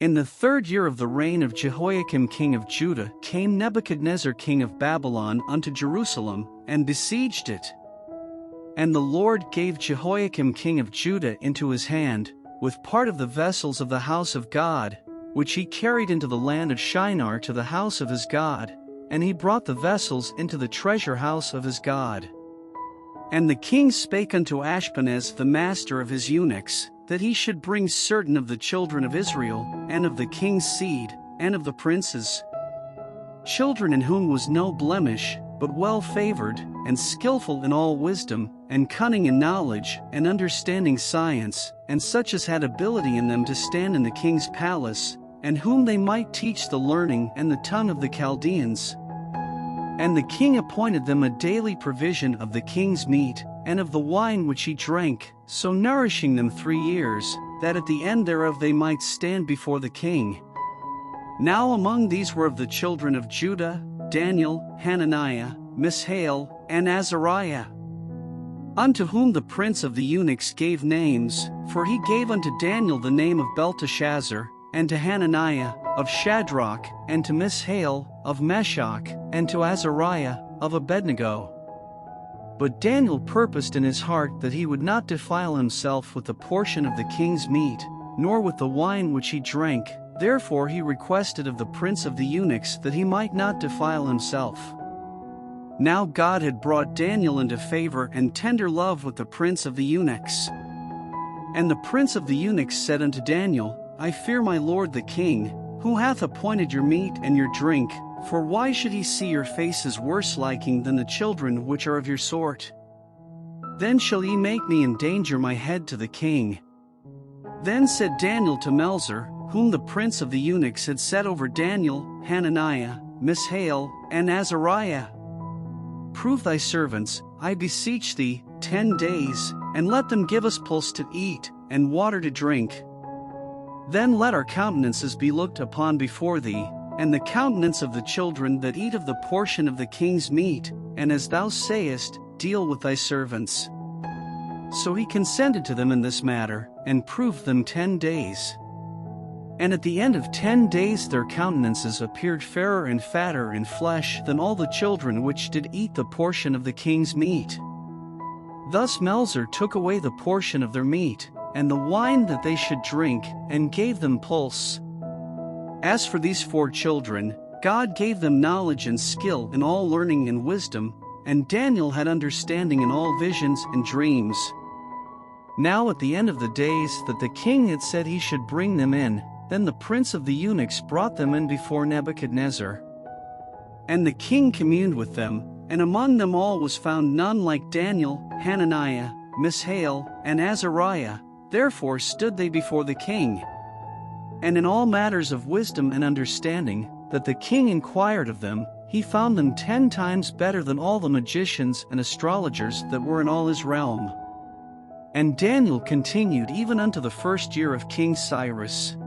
In the 3rd year of the reign of Jehoiakim king of Judah came Nebuchadnezzar king of Babylon unto Jerusalem, and besieged it. And the Lord gave Jehoiakim king of Judah into his hand, with part of the vessels of the house of God, which he carried into the land of Shinar to the house of his God, and he brought the vessels into the treasure house of his God. And the king spake unto Ashpenaz the master of his eunuchs, that he should bring certain of the children of Israel, and of the king's seed, and of the princes, children in whom was no blemish, but well favored, and skillful in all wisdom, and cunning in knowledge, and understanding science, and such as had ability in them to stand in the king's palace, and whom they might teach the learning and the tongue of the Chaldeans. And the king appointed them a daily provision of the king's meat, and of the wine which he drank, so nourishing them 3 years, that at the end thereof they might stand before the king. Now among these were of the children of Judah, Daniel, Hananiah, Mishael, and Azariah, unto whom the prince of the eunuchs gave names, for he gave unto Daniel the name of Belteshazzar, and to Hananiah, of Shadrach, and to Mishael, of Meshach, and to Azariah, of Abednego. But Daniel purposed in his heart that he would not defile himself with the portion of the king's meat, nor with the wine which he drank. Therefore he requested of the prince of the eunuchs that he might not defile himself. Now God had brought Daniel into favor and tender love with the prince of the eunuchs. And the prince of the eunuchs said unto Daniel, I fear my lord the king, who hath appointed your meat and your drink, for why should he see your faces worse liking than the children which are of your sort? Then shall ye make me endanger my head to the king. Then said Daniel to Melzar, whom the prince of the eunuchs had set over Daniel, Hananiah, Mishael, and Azariah, prove thy servants, I beseech thee, 10 days, and let them give us pulse to eat, and water to drink. Then let our countenances be looked upon before thee, and the countenance of the children that eat of the portion of the king's meat, and as thou sayest, deal with thy servants. So he consented to them in this matter, and proved them 10 days. And at the end of 10 days their countenances appeared fairer and fatter in flesh than all the children which did eat the portion of the king's meat. Thus Melzar took away the portion of their meat, and the wine that they should drink, and gave them pulse. As for these 4 children, God gave them knowledge and skill in all learning and wisdom, and Daniel had understanding in all visions and dreams. Now at the end of the days that the king had said he should bring them in, then the prince of the eunuchs brought them in before Nebuchadnezzar. And the king communed with them, and among them all was found none like Daniel, Hananiah, Mishael, and Azariah. Therefore stood they before the king. And in all matters of wisdom and understanding, that the king inquired of them, he found them 10 times better than all the magicians and astrologers that were in all his realm. And Daniel continued even unto the 1st year of King Cyrus.